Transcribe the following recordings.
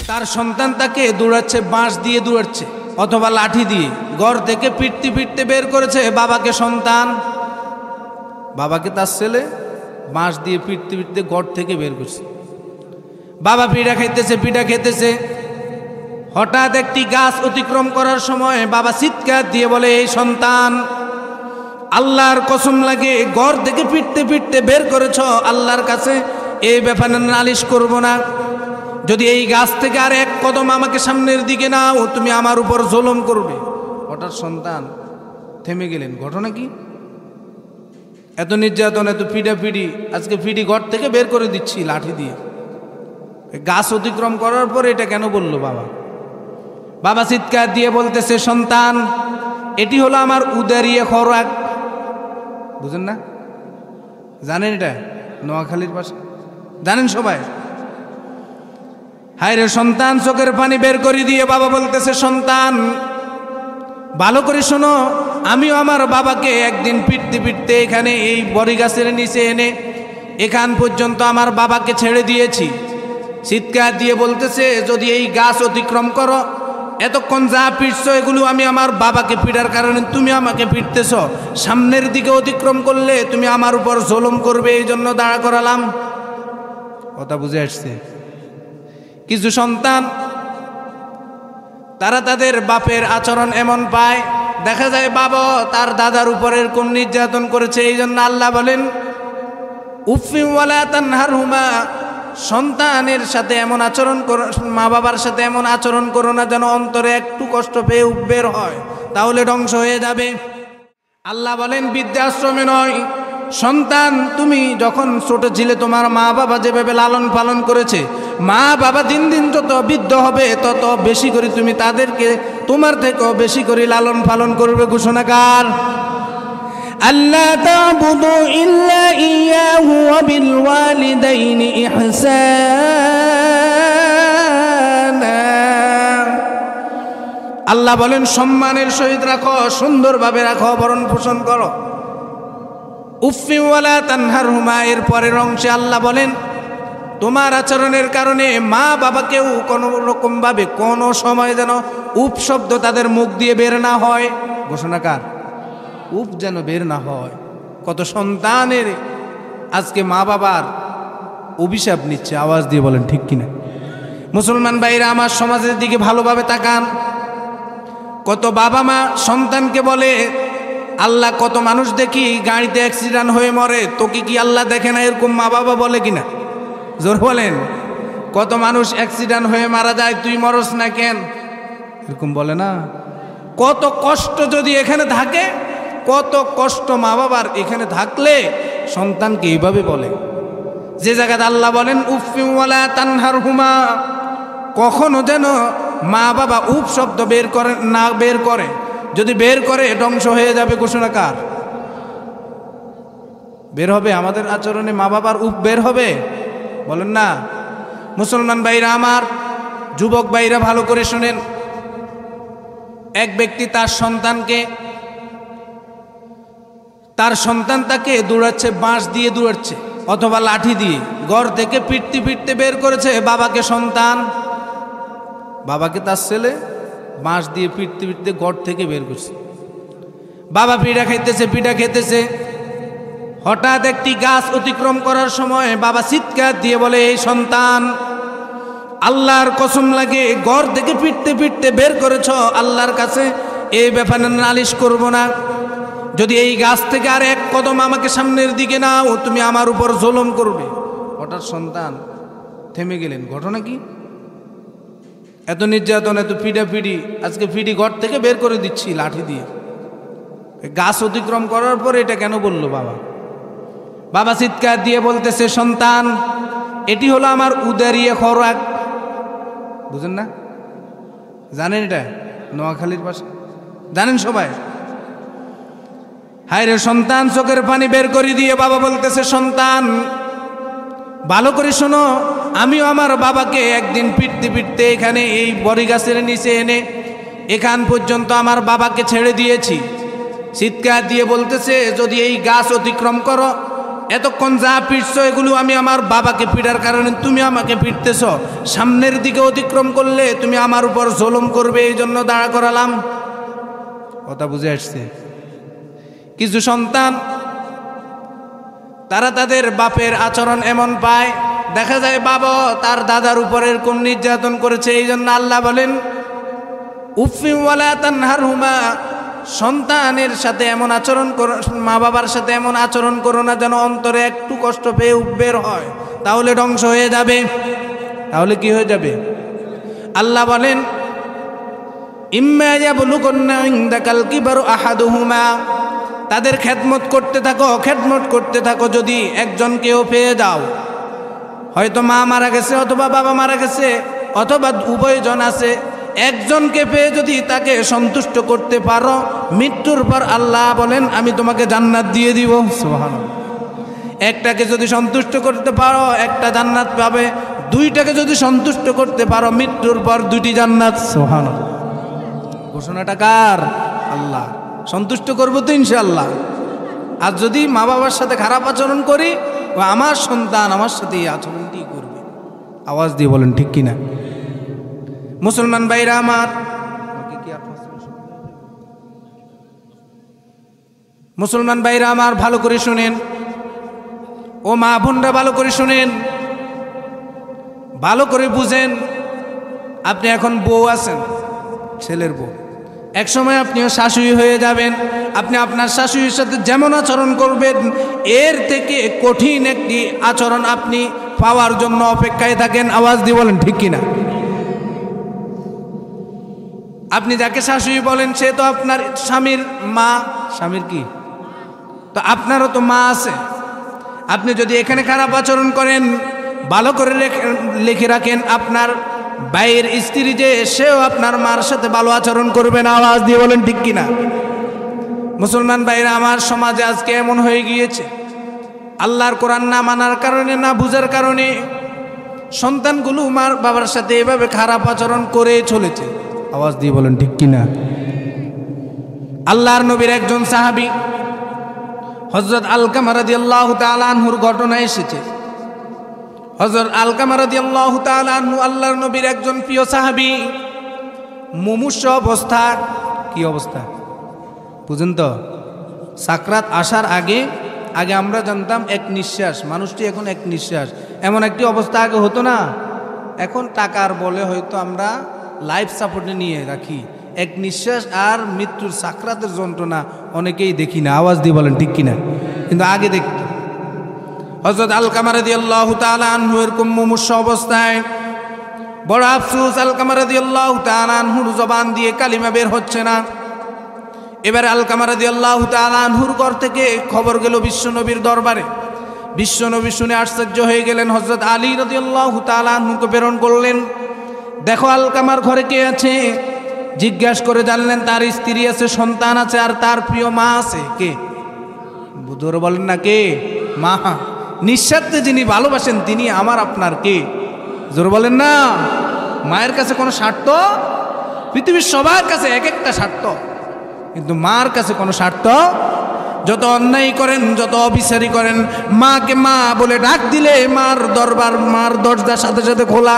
তার সন্তান তাকে দৌড়াচ্ছে, বাঁশ দিয়ে দৌড়াচ্ছে অথবা লাঠি দিয়ে। ঘর থেকে পিটতে পিটতে বের করেছে বাবাকে সন্তান, বাবাকে তার ছেলে বাঁশ দিয়ে পিটতে পিটতে ঘর থেকে বের করছে। বাবা পিঠা খেতেছে। হঠাৎ একটি গাছ অতিক্রম করার সময় বাবা চিৎকার দিয়ে বলে, এই সন্তান, আল্লাহর কসম লাগে ঘর থেকে পিটতে পিটতে বের করেছ, আল্লাহর কাছে এই ব্যাপারে নালিশ করব না। যদি এই গাছ থেকে আর এক কদম আমাকে সামনের দিকে নাও, তুমি আমার উপর জুলুম করবে। হঠাৎ সন্তান থেমে গেলেন। ঘটনা কি? এত নির্যাতন, এত পিটাপিটি, আজকে পিটি ঘর থেকে বের করে দিচ্ছি লাঠি দিয়ে। গাছ অতিক্রম করার পর এটা কেন বলল বাবা? বাবা চিৎকার দিয়ে বলতেছে, সন্তান, এটি হলো আমার উদারিয়ে খোরাক। বুঝেন না? জানেন এটা? নোয়াখালীর পাশে জানেন সবাই? হায় রে সন্তান, চোখের পানি বের করে দিয়ে বাবা বলতেছে, সন্তান, ভালো করে শোনো, আমিও আমার বাবাকে একদিন পিটতে পিটতে এখানে এই বড়ি গাছের নিচে এনে এখান পর্যন্ত আমার বাবাকে ছেড়ে দিয়েছি। চিৎকার দিয়ে বলতেছে, যদি এই গাছ অতিক্রম করো, এতক্ষণ যা পিটছো এগুলো আমি আমার বাবাকে পিটার কারণে তুমি আমাকে পিটতেছ, সামনের দিকে অতিক্রম করলে তুমি আমার উপর জুলুম করবে, এই জন্য দাঁড়া করালাম। কথা বুঝে আসছে? কিছু সন্তান তারা তাদের বাপের আচরণ এমন পায়, দেখা যায় বাবা তার দাদার উপর এরকম নির্যাতন করেছে, এই জন্য আল্লাহ বলেন, উফি ওয়ালা তানহারহুমা, সন্তানের সাথে এমন আচরণ করো, মা বাবার সাথে এমন আচরণ করো না যেন অন্তরে একটু কষ্ট পেয়ে বের হয়, তাহলে ধ্বংস হয়ে যাবে। আল্লাহ বলেন, বৃদ্ধাশ্রমে নয়, সন্তান তুমি যখন ছোট ছিলে তোমার মা বাবা যেভাবে লালন পালন করেছে, মা বাবা দিন দিন যত বৃদ্ধ হবে তত বেশি করে তুমি তাদেরকে তোমার থেকেও বেশি করে লালন পালন করবে। ঘোষণাকার, আল্লাহ তা'বুদু ইল্লা ইয়াহু ওয়া বিল ওয়ালিদাইনি ইহসানা। আল্লাহ বলেন, সম্মানের সহিত রাখো, সুন্দরভাবে রাখো, ভরণ পোষণ করো। উফি ওয়ালা তানহারহুমা, এর পরের অংশে আল্লাহ বলেন, তোমার আচরণের কারণে মা বাবাকেও কোনো রকম ভাবে কোনো সময় যেন উপ শব্দ তাদের মুখ দিয়ে বের না হয়। ঘোষণাকার, উপ যেন বের না হয়। কত সন্তানের আজকে মা বাবার অভিশাপ নিচ্ছে। আওয়াজ দিয়ে বলেন ঠিক কিনা? মুসলমান ভাইরা আমার, সমাজের দিকে ভালোভাবে তাকান। কত বাবা মা সন্তানকে বলে, আল্লাহ, কত মানুষ দেখি গাড়িতে অ্যাক্সিডেন্ট হয়ে মরে, তোকে কি আল্লাহ দেখে না? এরকম মা বাবা বলে কিনা? জোর বলেন। কত মানুষ অ্যাক্সিডেন্ট হয়ে মারা যায়, তুই মরস না কেন? এরকম বলে না? কত কষ্ট যদি এখানে থাকে, কত কষ্ট মা বাবার এখানে থাকলে সন্তানকে এইভাবে বলে। যে জায়গাতে আল্লাহ বলেন, উফি ওয়ালা তানহারহুমা, কখনো যেন মা বাবা উপ শব্দ বের করে না, বের করে, যদি বের করে ধ্বংস হয়ে যাবে। ঘোষণাকার, বের হবে আমাদের আচরণে মা বাবার উপ বের হবে? বলেন না? মুসলমান ভাইরা আমার, যুবক ভাইরা ভালো করে শোনেন। এক ব্যক্তি তার সন্তান তাকে দৌড়াচ্ছে, বাঁশ দিয়ে দৌড়াচ্ছে অথবা লাঠি দিয়ে। ঘর থেকে পিটতে পিটতে বের করেছে বাবাকে সন্তান, বাবাকে তার ছেলে বাঁশ দিয়ে পিটতে পিটতে ঘর থেকে বের করছে। বাবা পিঠা খেতেছে। হঠাৎ একটি গাছ অতিক্রম করার সময় বাবা চিৎকার দিয়ে বলে, এই সন্তান, আল্লাহর কসম লাগে ঘর থেকে পিটতে পিটতে বের করেছ, আল্লাহর কাছে এই ব্যাপারে নালিশ করব না। যদি এই গাছ থেকে আর এক কদম আমাকে সামনের দিকে নাও, তুমি আমার উপর জুলুম করবে। হঠাৎ সন্তান থেমে গেলেন। ঘটনা কি? এত নির্যাতন, এত পিটাপিটি, আজকে পিটি ঘর থেকে বের করে দিচ্ছি লাঠি দিয়ে। গাছ অতিক্রম করার পর এটা কেন বলল বাবা? বাবা চিৎকার দিয়ে বলতেছে, সন্তান, এটি হলো আমার উদারিয়ে খোরাক। বুঝেন না? জানেন এটা? নোয়াখালীর পাশে জানেন সবাই? হায় রে সন্তান, চোখের পানি বের করে দিয়ে বাবা বলতেছে, সন্তান, ভালো করে শোনো, আমিও আমার বাবাকে একদিন পিটতে পিটতে এখানে এই বড়ি গাছের নিচে এনে এখান পর্যন্ত আমার বাবাকে ছেড়ে দিয়েছি। চিৎকার দিয়ে বলতেছে, যদি এই গাছ অতিক্রম করো, এতক্ষণ যা পিটছো এগুলো আমি আমার বাবাকে পিটার কারণে তুমি আমাকে পিটতেছ, সামনের দিকে অতিক্রম করলে তুমি আমার উপর জুলুম করবে, এই জন্য দাঁড়া করালাম। কথা বুঝে আসছে? কিছু সন্তান তারা তাদের বাপের আচরণ এমন পায়, দেখা যায় বাবা তার দাদার উপর এরকম নির্যাতন করেছে, এই জন্য আল্লাহ বলেন উফি ওয়ালা তানহারহুমা, সন্তানের সাথে এমন আচরণ করো, মা বাবার সাথে এমন আচরণ করো না যেন অন্তরে একটু কষ্ট পেয়ে বের হয়, তাহলে ধ্বংস হয়ে যাবে। তাহলে কি হয়ে যাবে? আল্লাহ বলেন ইম্মা ইয়াবলুগুন্না ইনদাকাল কিবারু আহাদুহুমা, তাদের খেদমত করতে থাকো, খেদমত করতে থাকো। যদি একজনকেও পেয়ে যাও, হয়তো মা মারা গেছে অথবা বাবা মারা গেছে অথবা উভয়জন আছে, একজনকে পেয়ে যদি তাকে সন্তুষ্ট করতে পারো, মৃত্যুর পর আল্লাহ বলেন আমি তোমাকে জান্নাত দিয়ে দিব। সুবহানাল্লাহ। একটাকে যদি সন্তুষ্ট করতে পারো একটা জান্নাত পাবে, দুইটাকে যদি সন্তুষ্ট করতে পারো মৃত্যুর পর দুইটি জান্নাত। সুবহানাল্লাহ। ঘোষণাটা কার? আল্লাহ। সন্তুষ্ট করবো তো ইনশাআল্লাহ। আর যদি মা বাবার সাথে খারাপ আচরণ করি, ও আমার সন্তান আমার সাথে এই আচরণটি করবে। আওয়াজ দিয়ে বলেন ঠিক কিনা? মুসলমান ভাইরা আমার, মুসলমান ভাইরা আমার ভালো করে শুনেন, ও মা বোনরা ভালো করে শুনেন, ভালো করে বুঝেন। আপনি এখন বউ আছেন, ছেলের বউ, এক সময় আপনিও শাশুড়ি হয়ে যাবেন। আপনি আপনার শাশুড়ির সাথে যেমন আচরণ করবেন, এর থেকে কঠিন একটি আচরণ আপনি পাওয়ার জন্য অপেক্ষায় থাকেন। আওয়াজ দিয়ে বলেন ঠিক কিনা? আপনি যাকে শাশুড়ি বলেন সে তো আপনার স্বামীর মা। স্বামীর কি? তো আপনারও তো মা আছে। আপনি যদি এখানে খারাপ আচরণ করেন, ভালো করে লিখে রাখেন, আপনার ভাইয়ের স্ত্রী যে সেও আপনার মার সাথে ভালো আচরণ করবে না। আওয়াজ দিয়ে বলেন ঠিক কিনা? মুসলমান ভাইরা আমার, সমাজে আজকে এমন হয়ে গিয়েছে, আল্লাহর কোরআন না মানার কারণে, না বুঝার কারণে সন্তানগুলো মার বাবার সাথে এভাবে খারাপ আচরণ করে চলেছে। আওয়াজ দিয়ে বলেন ঠিক কিনা? আল্লাহর নবীর একজন সাহাবী হযরত আলকামা রাদিয়াল্লাহু তাআলা আনহুর ঘটনা এসেছে। হযরত আলকামা রাদিয়াল্লাহু তাআলা আনহু আল্লাহর নবীর একজন প্রিয় সাহাবী, মুমূর্ষ অবস্থা। কি অবস্থা বুঝেন তো? সাকরাত আসার আগে আগে আমরা জানতাম এক নিঃশ্বাস, মানুষটি এখন এক নিঃশ্বাস, এমন একটি অবস্থা আগে হতো না। এখন টাকার বলে হয়তো আমরা লাইফ সাপোর্টে নিয়ে রাখি, এক নিঃশ্বাস আর মৃত্যুর সাকরাতের যন্ত্রণা অনেকেই দেখি না। আওয়াজ দিয়ে বলেন ঠিক কিনা? কিন্তু আগে দেখত। হযরত আলকামা রাদিয়াল্লাহু তাআলা আনহু এরকম মুমূর্ষ অবস্থায়, বড় আফসোস, আলকামা রাদিয়াল্লাহু তাআলা আনহুর জবান দিয়ে কালিমা বের হচ্ছে না। এবার আলকামা রাদিয়াল্লাহু তাআলা আনহুর ঘর থেকে খবর গেল বিশ্বনবীর দরবারে। বিশ্বনবী শুনে আশ্চর্য হয়ে গেলেন। হযরত আলী রাদিয়াল্লাহু তাআলা আনহুকে প্রেরণ করলেন, দেখো আলকামার ঘরে কে আছে। জিজ্ঞাসা করে জানলেন তার স্ত্রী আছে, সন্তান আছে, আর তার প্রিয় মা আছে। কে? বুঝরে বলেন না কে? মা। নিঃস্বার্থে যিনি ভালোবাসেন তিনি আমার আপনার কে? জোরে বলেন না। মায়ের কাছে কোনো স্বার্থ, পৃথিবীর সবার কাছে এক একটা স্বার্থ, কিন্তু মার কাছে কোনো স্বার্থ। যত অন্যায় করেন, যত অবিচারী করেন, মাকে মা বলে ডাক দিলে মার দরবার, মার দরজার সাথে সাথে খোলা।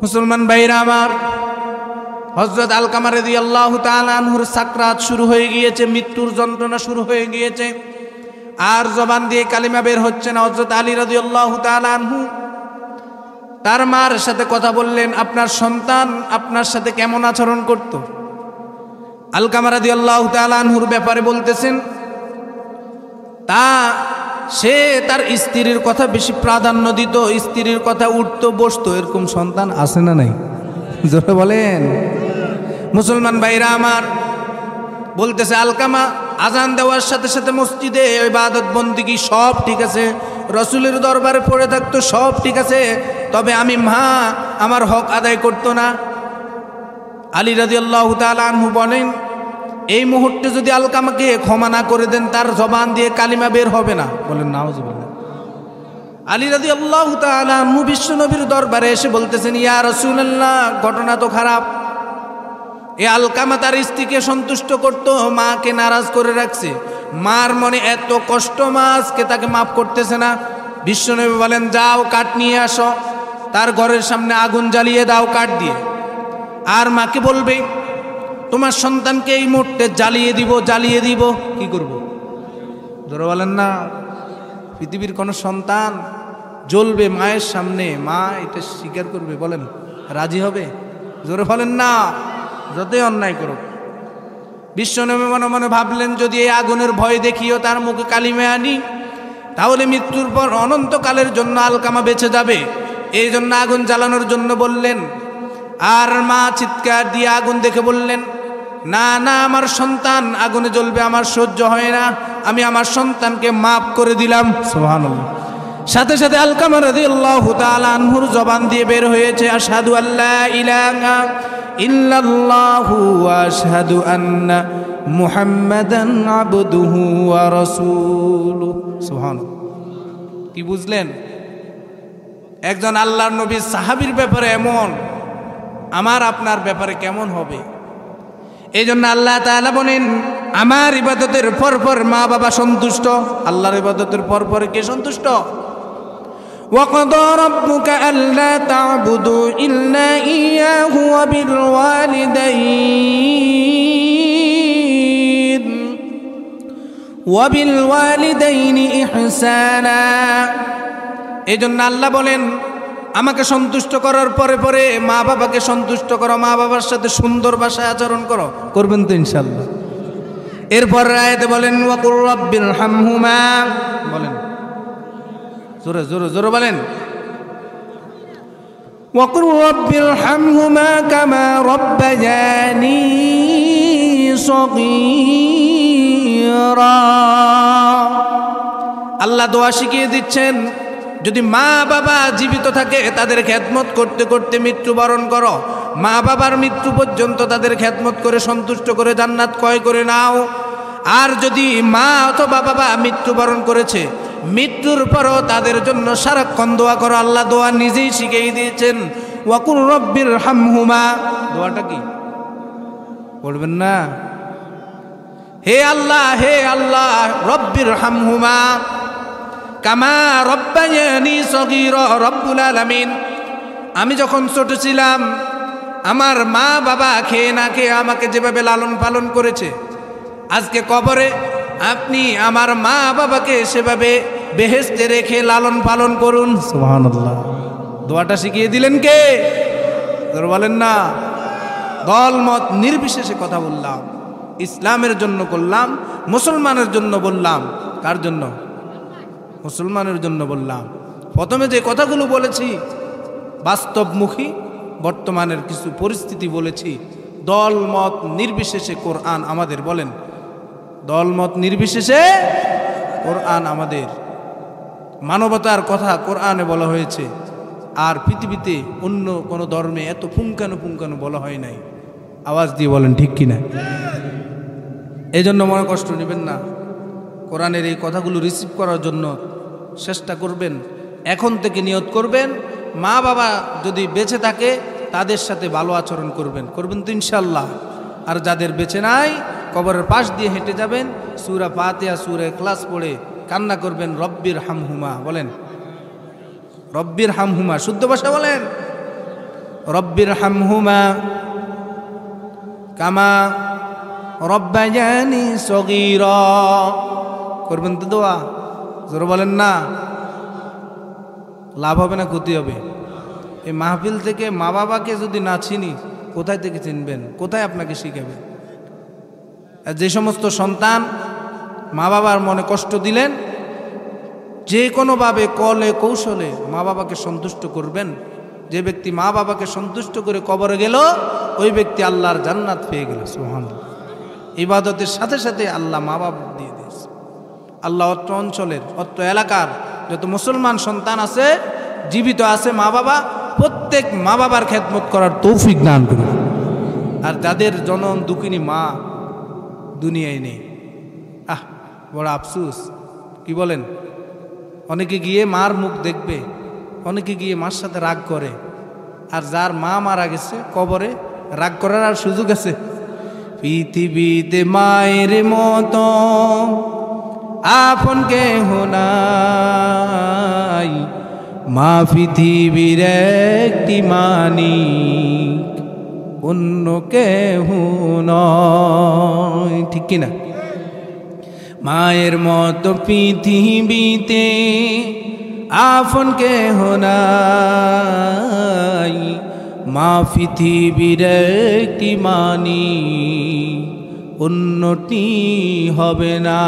মুসলমান ভাইরা আমার, হযরত আলকামা রাদিয়াল্লাহু তাআলা আনহুর সাকরাত শুরু হয়ে গিয়েছে, মৃত্যুর যন্ত্রণা শুরু হয়ে গিয়েছে, আর জবান দিয়ে কালিমা বের হচ্ছে না। হযরত আলী রাদিয়াল্লাহু তাআলা আনহু তার মার সাথে কথা বললেন, আপনার সন্তান আপনার সাথে কেমন আচরণ করত? আলকামা রাদিয়াল্লাহু তাআলা আনহুর ব্যাপারে বলতেছেন, সে তার স্ত্রীর কথা বেশি প্রাধান্য দিত, স্ত্রীর কথা উঠতো বসতো। এরকম সন্তান আছে না নাই? জোরে বলেন। মুসলমান ভাইরা আমার, বলতেছে আলকামা আজান দেওয়ার সাথে সাথে মসজিদে ইবাদত বন্দেগী সব ঠিক আছে, রাসূলের দরবারে পড়ে থাকতো সব ঠিক আছে, তবে আমি মা আমার হক আদায় করতো না। আলী রাদিয়াল্লাহু তাআলা আনহু বলেন, এই মুহূর্তে যদি আলকামাকে ক্ষমা না করে দেন তার জবান দিয়ে কালিমা বের হবে না। বলেন নাউজুবিল্লাহ। আলী রাদিয়াল্লাহু তাআলা আনহু বিশ্বনবীর দরবারে এসে বলতেছেন, ইয়া রাসূলুল্লাহ, ঘটনা তো খারাপ। এ আলকামা তার স্ত্রীকে সন্তুষ্ট করত, মাকে নারাজ করে রাখছে। মার মনে এত কষ্ট, মা আজকে তাকে মাফ করতেছে না। বিশ্বনবী বলেন, যাও কাঠ নিয়ে আসো, তার ঘরের সামনে আগুন জ্বালিয়ে দাও কাঠ দিয়ে। আর মাকে বলবে, তোমার সন্তানকে এই মুহূর্তে জ্বালিয়ে দিব। কি করব? ধরে বলেন না, পৃথিবীর কোনো সন্তান জ্বলবে মায়ের সামনে, মা এটা স্বীকার করবে? বলেন, রাজি হবে? জোরে বলেন না, যতই অন্যায় করুক। বিশ্বনবী মনে মনে ভাবলেন, যদি এই আগুনের ভয় দেখিও তার মুখে কালিমা আনি, তাহলে মৃত্যুর পর অনন্তকালের জন্য আলকামা বেঁচে যাবে। এই জন্য আগুন জ্বালানোর জন্য বললেন। আর মা চিৎকার দিয়ে আগুন দেখে বললেন, না না, আমার সন্তান আগুনে জ্বলবে, আমার সহ্য হয় না, আমি আমার সন্তানকে মাফ করে দিলাম। সুবহানাল্লাহ। সাথে সাথে আলকামা রাদিয়াল্লাহু তাআলা আনহুর জবান দিয়ে বের হয়েছে, আশহাদু আল্লা ইলাহা ইল্লাল্লাহু ওয়া আশহাদু আন্না মুহাম্মাদান আবদুহু ওয়া রাসূলুহু। সুবহানাল্লাহ। কি বুঝলেন? একজন আল্লাহর নবীর সাহাবীর ব্যাপারে এমন, আমার আপনার ব্যাপারে কেমন হবে? এই জন্য আল্লাহ তাআলা বলেন, আমার ইবাদতের পর মা বাবা সন্তুষ্ট। আল্লাহর ইবাদতের পর কে সন্তুষ্ট? وَقَضَى رَبُّكَ أَلَّا تَعْبُدُوا إِلَّا إِيَّاهُ وَبِالْوَالِدَيْنِ إِحْسَانًا। এই জন্য আল্লাহ বলেন, আমাকে সন্তুষ্ট করার পরে মা বাবাকে সন্তুষ্ট করো, মা বাবার সাথে সুন্দর ভাষায় আচরণ করো। করবেন তো ইনশাআল্লাহ? এরপর আয়াতে বলেন, ওয়াকুর রাব্বির হামহুমা। বলেন জোরে জোরে জোরে বলেন, ওয়াকুর রাব্বির হামহুমা কামা রাব্বায়ানি সগীরা। আল্লাহ দোয়া শিখিয়ে দিচ্ছেন, যদি মা বাবা জীবিত থাকে তাদের খেদমত করতে করতে মৃত্যুবরণ করো, মা বাবার মৃত্যু পর্যন্ত তাদের খেদমত করে সন্তুষ্ট করে জান্নাত ক্রয় করে নাও। আর যদি মা অথবা বাবা মৃত্যুবরণ করেছে, মৃত্যুর পরও তাদের জন্য সারাক্ষণ দোয়া করো। আল্লাহ দোয়া নিজেই শিখিয়ে দিয়েছেন, ওয়াকুর রব্বির হামহুমা। দোয়াটা কি পড়বেন না? হে আল্লাহ রব্বির হামহুমা কামা রব্বায়ানি সগীরা। রব্বুল আলামিন, আমি যখন ছোট ছিলাম, আমার মা বাবা খেয়ে না খেয়ে আমাকে যেভাবে লালন পালন করেছে, আজকে কবরে আপনি আমার মা বাবাকে সেভাবে বেহেশতে রেখে লালন পালন করুন। সুবহানাল্লাহ। দোয়াটা শিখিয়ে দিলেন কে? বলেন না। দল মত নির্বিশেষে কথা বললাম, ইসলামের জন্য করলাম, মুসলমানের জন্য বললাম। কার জন্য? মুসলমানের জন্য বললাম। প্রথমে যে কথাগুলো বলেছি বাস্তবমুখী, বর্তমানের কিছু পরিস্থিতি বলেছি। দল মত নির্বিশেষে কোরআন আমাদের। বলেন, দল মত নির্বিশেষে কোরআন আমাদের। মানবতার কথা কোরআনে বলা হয়েছে, আর পৃথিবীতে অন্য কোনো ধর্মে এত পুঙ্খানু বলা হয় নাই। আওয়াজ দিয়ে বলেন ঠিক কিনা? এই জন্য মনে কষ্ট নেবেন না। কোরআনের এই কথাগুলো রিসিভ করার জন্য চেষ্টা করবেন। এখন থেকে নিয়ত করবেন, মা বাবা যদি বেঁচে থাকে তাদের সাথে ভালো আচরণ করবেন তো ইনশাল্লাহ। আর যাদের বেঁচে নাই, কবরের পাশ দিয়ে হেঁটে যাবেন, সূরা ফাতিহা সূরা ইখলাস পড়ে কান্না করবেন, রব্বির হামহুমা। বলেন, রব্বির হামহুমা। শুদ্ধ ভাষা বলেন, রব্বির হামহুমা কামা রব্বায়ানি সগীরা। করবেন তো দোয়া? জোরে বলেন না। লাভ হবে না ক্ষতি হবে? এই মাহফিল থেকে মা বাবাকে যদি না চিনি, কোথায় থেকে চিনবেন? কোথায় আপনাকে শিখাবেন? যে সমস্ত সন্তান মা বাবার মনে কষ্ট দিলেন, যে কোনোভাবে কলে কৌশলে মা বাবাকে সন্তুষ্ট করবেন। যে ব্যক্তি মা বাবাকে সন্তুষ্ট করে কবরে গেল, ওই ব্যক্তি আল্লাহর জান্নাত পেয়ে গেল। সুবহানাল্লাহ। ইবাদতের সাথে সাথে আল্লাহ মা বাবা দিয়ে দিয়েছে। আল্লাহ অত্র অঞ্চলের, অত্র এলাকার যত মুসলমান সন্তান আছে, জীবিত আছে মা বাবা, প্রত্যেক মা বাবার খেদমত করার তৌফিক দান করুন। আর যাদের জনম দুঃখিনী মা দুনিয়ায় নেই, বড় আফসোস। কি বলেন? অনেকে গিয়ে মার মুখ দেখবে, অনেকে গিয়ে মার সাথে রাগ করে। আর যার মা মারা গেছে, কবরে রাগ করার আর সুযোগ আছে? পৃথিবীতে মায়ের মতো আপন কেহ নাই, মা পৃথিবীর একটি মানিক, অন্য কেহ নয়। ঠিক কিনা? মায়ের মতো পৃথিবীতে আপন কেহ নাই, মা পৃথিবীর একটি মানিক, অন্যটি হবে না।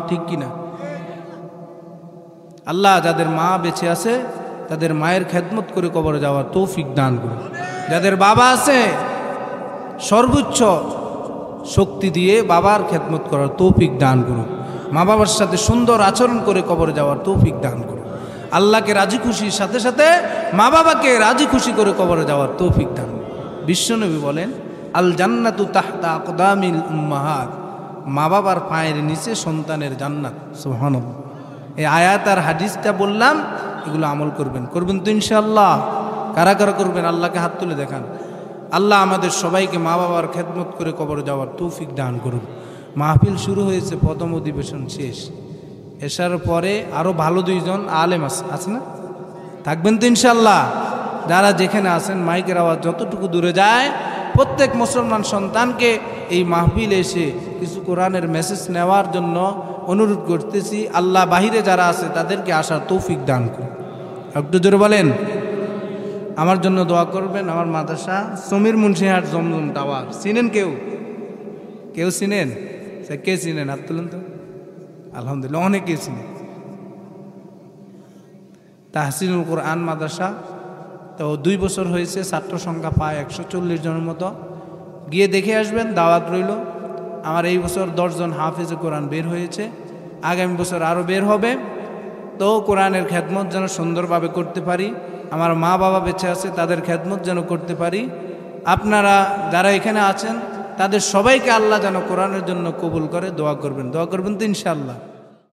ঠিক কিনা? আল্লাহ যাদের মা বেঁচে আছে তাদের মায়ের খেদমত করে কবরে যাওয়ার তৌফিক দান করুন। যাদের বাবা আছে সর্বোচ্চ শক্তি দিয়ে বাবার খেদমত করার তৌফিক দান করুন। মা বাবার সাথে সুন্দর আচরণ করে কবরে যাওয়ার তৌফিক দান করুন। আল্লাহকে রাজি খুশির সাথে সাথে মা বাবাকে রাজি খুশি করে কবরে যাওয়ার তৌফিক দান করুন। বিশ্বনবী বলেন, আল জান্নাতু তাহতা আকদামিল উম্মাহাত, মা বাবার পায়ের নিচে সন্তানের জান্নাত। সুবহানাল্লাহ। এই আয়াত আর হাদিসটা বললাম, এগুলো আমল করবেন। করবেন তো ইনশাআল্লাহ? কারা কারা করবেন আল্লাহকে হাত তুলে দেখান। আল্লাহ আমাদের সবাইকে মা বাবার খেদমত করে কবরে যাওয়ার তৌফিক দান করুন। মাহফিল শুরু হয়েছে, প্রথম অধিবেশন শেষ। এসার পরে আরও ভালো দুইজন আলেম আছে না? থাকবেন তো ইনশাআল্লাহ? যারা যেখানে আছেন মাইকের আওয়াজ যতটুকু দূরে যায়, প্রত্যেক মুসলমান সন্তানকে এই মাহফিল এসে কিছু কোরআনের মেসেজ নেওয়ার জন্য অনুরোধ করতেছি। আল্লাহ বাহিরে যারা আছে তাদেরকে আসার তৌফিক দান করুন। একটু জোরে বলেন। আমার জন্য দোয়া করবেন। আমার মাদ্রাসা সমীর মুন্সিহাট জমজম টাওয়ার চিনেন? কেউ কেউ চিনেন? কে চিনেন? হাত তুলেন তো। আলহামদুলিল্লাহ, অনেকেই চিনেন। তাহসিনুল কোরআন মাদ্রাসা তো 2 বছর হয়েছে, ছাত্র সংখ্যা প্রায় 140 জনের মতো। গিয়ে দেখে আসবেন, দাওয়াত রইল। আমার এই বছর 10 জন হাফেজে কোরআন বের হয়েছে, আগামী বছর আরও বের হবে। তো কোরআনের খেদমত যেন সুন্দরভাবে করতে পারি, আমার মা বাবা বেঁচে আছে তাদের খেদমত যেন করতে পারি। আপনারা যারা এখানে আছেন তাদের সবাইকে আল্লাহ যেন কোরআনের জন্য কবুল করে। দোয়া করবেন। দোয়া করবেন তো ইনশাআল্লাহ?